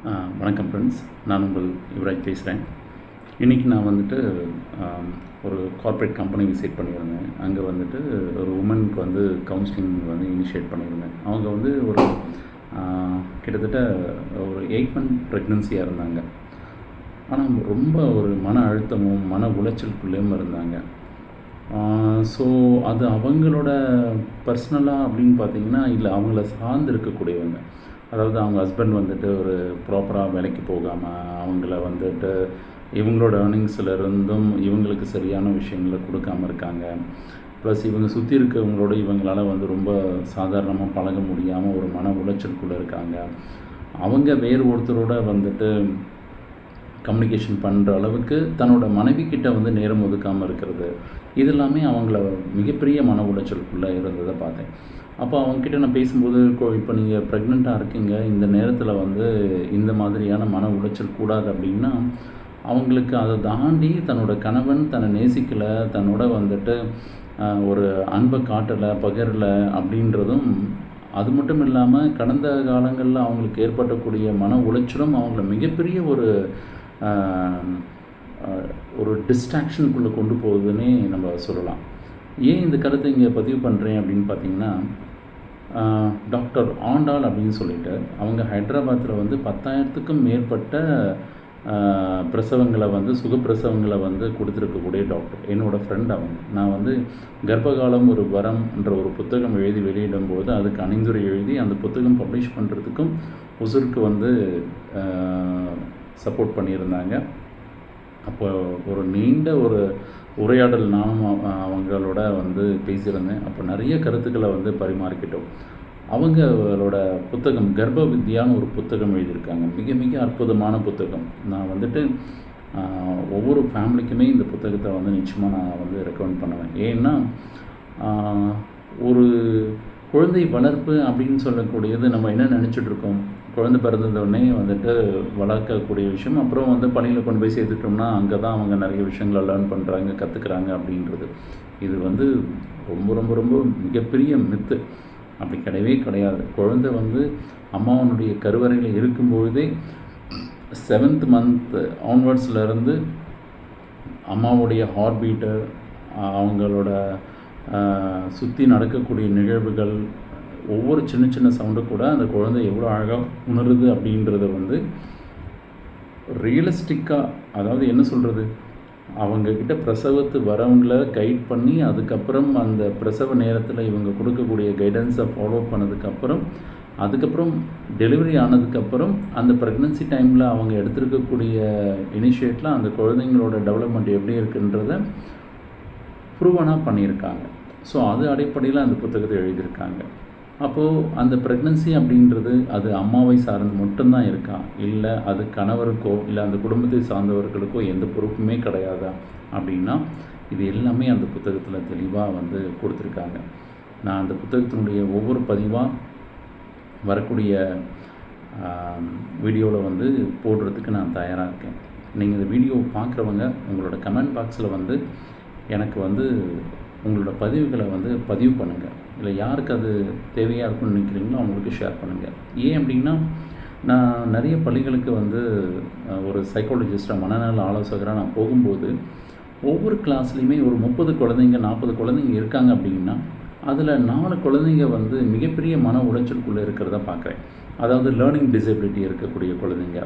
வணக்கம் ஃப்ரெண்ட்ஸ். நான் உங்கள் யுவராஜ் பேசுகிறேன். இன்றைக்கி நான் வந்துட்டு ஒரு கார்ப்பரேட் கம்பெனி விசிட் பண்ணியிருந்தேன். அங்கே வந்துட்டு ஒரு உமனுக்கு வந்து கவுன்சிலிங் வந்து இனிஷியேட் பண்ணியிருந்தேன். அவங்க வந்து ஒரு கிட்டத்தட்ட ஒரு 8 மந்த் ப்ரெக்னன்சியாக இருந்தாங்க. ஆனால் ரொம்ப ஒரு மன அழுத்தமும் மன உளைச்சலுக்குள்ளேயும் இருந்தாங்க. ஸோ அது அவங்களோட பர்சனலாக அப்படின்னு பார்த்தீங்கன்னா, இல்லை அவங்கள சார்ந்து இருக்கக்கூடியவங்க. அதாவது அவங்க ஹஸ்பண்ட் வந்துட்டு ஒரு ப்ராப்பராக வேலைக்கு போகாமல், அவங்கள வந்துட்டு இவங்களோட ஏர்னிங்ஸ்லேருந்தும் இவங்களுக்கு சரியான விஷயங்கள கொடுக்காம இருக்காங்க. ப்ளஸ் இவங்க சுற்றி இருக்கவங்களோட இவங்களால் வந்து ரொம்ப சாதாரணமாக பழக முடியாமல் ஒரு மன உளைச்சலுக்குள்ளே இருக்காங்க. அவங்க வேறு ஒருத்தரோட வந்துட்டு கம்யூனிகேஷன் பண்ணுற அளவுக்கு தன்னோட மனைவிக்கிட்ட வந்து நேரம் ஒதுக்காமல் இருக்கிறது, இது எல்லாமே அவங்கள மிகப்பெரிய மன உளைச்சலுக்குள்ளே இருந்ததை பார்த்தேன். அப்போ அவங்கக்கிட்ட நான் பேசும்போது, இப்போ நீங்கள் ப்ரெக்னெண்ட்டாக இருக்கீங்க, இந்த நேரத்தில் வந்து இந்த மாதிரியான மன உளைச்சல் கூடாது அப்படின்னா, அவங்களுக்கு அதை தாண்டி தன்னோட கணவன் தன்னை நேசிக்கலை, தன்னோட வந்துட்டு ஒரு அன்பை காட்டலை, பகிரலை அப்படின்றதும், அது மட்டும் இல்லாமல் கடந்த காலங்களில் அவங்களுக்கு ஏற்படக்கூடிய மன உளைச்சலும் அவங்கள மிகப்பெரிய ஒரு டிஸ்ட்ராக்ஷனுக்குள்ளே கொண்டு போகுதுன்னே நம்ம சொல்லலாம். ஏன் இந்த கருத்தை இங்கே பதிவு பண்ணுறேன் அப்படின்னு பார்த்தீங்கன்னா, டாக்டர் ஆண்டாள் அப்படின்னு சொல்லிட்டு அவங்க ஹைதராபாத்தில் வந்து 10,000க்கும் மேற்பட்ட பிரசவங்களை வந்து சுகப்பிரசவங்களை வந்து கொடுத்துருக்கக்கூடிய டாக்டர். என்னோடய ஃப்ரெண்ட் அவங்க. நான் வந்து கர்ப்பகாலம் ஒரு வரம்ன்ற ஒரு புத்தகம் எழுதி வெளியிடும்போது அதுக்கு அணிந்துரை எழுதி அந்த புத்தகம் பப்ளிஷ் பண்ணுறதுக்கும் உசுருக்கு வந்து சப்போர்ட் பண்ணியிருந்தாங்க. அப்போ ஒரு நீண்ட ஒரு உரையாடல் நானும் அவங்களோட வந்து பேசியிருந்தேன். அப்போ நிறைய கருத்துக்களை வந்து பரிமாறிக்கிட்டோம். அவங்களோட புத்தகம் கர்ப்ப வித்யான்னு ஒரு புத்தகம் எழுதியிருக்காங்க. மிக மிக அற்புதமான புத்தகம். நான் வந்துட்டு ஒவ்வொரு ஃபேமிலிக்குமே இந்த புத்தகத்தை வந்து நிச்சயமாக நான் வந்து ரெக்கமெண்ட் பண்ணுவேன். ஏன்னா ஒரு குழந்தை வளர்ப்பு அப்படின்னு சொல்லக்கூடியது நம்ம என்ன நினச்சிட்ருக்கோம், குழந்தை பிறந்தவுடனே வந்துட்டு வளர்க்கக்கூடிய விஷயம், அப்புறம் வந்து பள்ளியில் கொண்டு போய் சேர்த்துட்டோம்னா அங்கே தான் அவங்க நிறைய விஷயங்களை லேர்ன் பண்ணுறாங்க, கற்றுக்குறாங்க அப்படின்றது. இது வந்து ரொம்ப ரொம்ப ரொம்ப மிகப்பெரிய மித்து. அப்படி கிடையவே கிடையாது. குழந்தை வந்து அம்மாவனுடைய கருவறையில் இருக்கும்பொழுதே 7th மந்த் ஆன்வர்ட்ஸ்லேருந்து அம்மாவுடைய ஹார்ட் பீட்டு, அவங்களோட சுற்றி நடக்கக்கூடிய நிகழ்வுகள், ஒவ்வொரு சின்ன சின்ன சவுண்டு கூட அந்த குழந்தை எவ்வளோ அழகாக உணருது அப்படின்றத வந்து ரியலிஸ்டிக்காக, அதாவது என்ன சொல்கிறது, அவங்கக்கிட்ட பிரசவத்து வரவங்களை கைட் பண்ணி அதுக்கப்புறம் அந்த பிரசவ நேரத்தில் இவங்க கொடுக்கக்கூடிய கைடன்ஸை ஃபாலோ பண்ணதுக்கப்புறம், அதுக்கப்புறம் டெலிவரி ஆனதுக்கப்புறம் அந்த ப்ரெக்னன்சி டைமில் அவங்க எடுத்துருக்கக்கூடிய இனிஷியேட்டில் அந்த குழந்தைங்களோட டெவலப்மெண்ட் எப்படி இருக்குன்றத ப்ரூவனாக பண்ணியிருக்காங்க. ஸோ அது அடிப்படையில் அந்த புத்தகத்தை எழுதியிருக்காங்க. அப்போது அந்த ப்ரெக்னன்சி அப்படின்றது அது அம்மாவை சார்ந்து மட்டும்தான் இருக்கா, இல்லை அது கணவருக்கோ இல்லை அந்த குடும்பத்தை சார்ந்தவர்களுக்கோ எந்த பொறுப்புமே கிடையாதா அப்படின்னா, இது எல்லாமே அந்த புத்தகத்தில் தெளிவாக வந்து கொடுத்துருக்காங்க. நான் அந்த புத்தகத்தினுடைய ஒவ்வொரு பதிவாக வரக்கூடிய வீடியோவில் வந்து போடுறதுக்கு நான் தயாராக இருக்கேன். நீங்கள் இந்த வீடியோ பார்க்குறவங்க உங்களோட கமெண்ட் பாக்ஸில் வந்து எனக்கு வந்து உங்களோட பதிவுகளை வந்து பதிவு பண்ணுங்கள். இல்லை யாருக்கு அது தேவையாக இருக்குன்னு நினைக்கிறீங்களோ அவங்களுக்கு ஷேர் பண்ணுங்கள். ஏன் அப்படின்னா, நான் நிறைய பள்ளிகளுக்கு வந்து ஒரு சைக்காலஜிஸ்ட்டாக, மனநல ஆலோசகராக நான் போகும்போது ஒவ்வொரு கிளாஸ்லேயுமே ஒரு 30 குழந்தைங்க 40 குழந்தைங்க இருக்காங்க அப்படின்னா, அதில் 4 குழந்தைங்க வந்து மிகப்பெரிய மன உளைச்சலுக்குள்ளே இருக்கிறத பார்க்குறேன். அதாவது லேர்னிங் டிசபிலிட்டி இருக்கக்கூடிய குழந்தைங்க,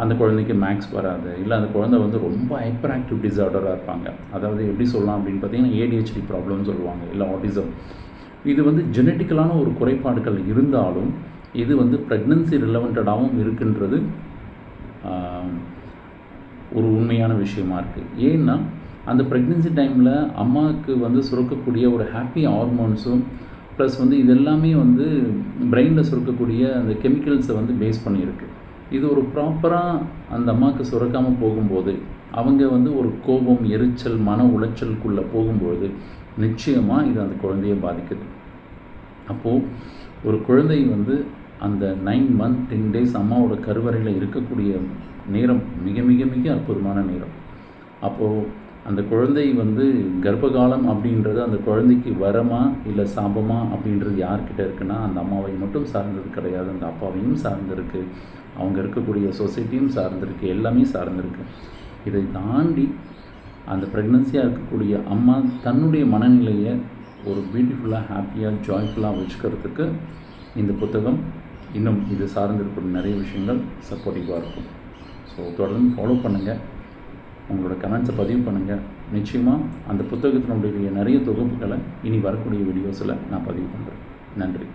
அந்த குழந்தைக்கு மேக்ஸ் வராது, இல்லை அந்த குழந்தை வந்து ரொம்ப ஹைப்பர் ஆக்டிவ் டிஸார்டராக இருப்பாங்க. அதாவது எப்படி சொல்லலாம் அப்படின்னு பார்த்தீங்கன்னா, ADHD ப்ராப்ளம் சொல்லுவாங்க, இல்லை ஆட்டிசம். இது வந்து ஜெனட்டிக்கலான ஒரு குறைபாடுகள் இருந்தாலும் இது வந்து ப்ரெக்னன்சி ரிலவெண்டடாகவும் இருக்குன்றது ஒரு உண்மையான விஷயமா இருக்குது. ஏன்னா அந்த ப்ரெக்னன்சி டைமில் அம்மாவுக்கு வந்து சுரக்கக்கூடிய ஒரு ஹாப்பி ஹார்மோன்ஸும் ப்ளஸ் வந்து இது எல்லாமே வந்து பிரெயினில் சுரக்கக்கூடிய அந்த கெமிக்கல்ஸை வந்து பேஸ் பண்ணியிருக்கு. இது ஒரு ப்ராப்பராக அந்த அம்மாவுக்கு சுரக்காமல் போகும்போது அவங்க வந்து ஒரு கோபம், எரிச்சல், மன உளைச்சலுக்குள்ளே போகும்போது நிச்சயமாக இது அந்த குழந்தையை பாதிக்குது. அப்போது ஒரு குழந்தை வந்து அந்த 9 மந்த் 10 days அம்மாவோட கருவறையில் இருக்கக்கூடிய நேரம் மிக மிக மிக அற்புதமான நேரம். அப்போது அந்த குழந்தை வந்து கர்ப்பகாலம் அப்படின்றது அந்த குழந்தைக்கு வரமா இல்லை சாபமா அப்படின்றது யார்கிட்ட இருக்குன்னா, அந்த அம்மாவை மட்டும் சார்ந்தது கிடையாது, அந்த அப்பாவையும் சார்ந்து இருக்குது. அவங்க இருக்கக்கூடிய சொசைட்டியும் சார்ந்திருக்கு, எல்லாமே சார்ந்திருக்கு. இதை தாண்டி அந்த ப்ரெக்னன்சியாக இருக்கக்கூடிய அம்மா தன்னுடைய மனநிலையை ஒரு பியூட்டிஃபுல்லாக, ஹாப்பியாக, ஜாய்ஃபுல்லாக வச்சுக்கிறதுக்கு இந்த புத்தகம் இன்னும் இது சார்ந்திருக்கக்கூடிய நிறைய விஷயங்கள் சப்போர்ட்டிவாக இருக்கும். ஸோ தொடர்ந்து ஃபாலோ பண்ணுங்கள், உங்களோட கமெண்ட்ஸை பதிவு பண்ணுங்கள். நிச்சயமாக அந்த புத்தகத்தினுடைய நிறைய தொகுப்புகளை இனி வரக்கூடிய வீடியோஸில் நான் பதிவு பண்ணுறேன். நன்றி.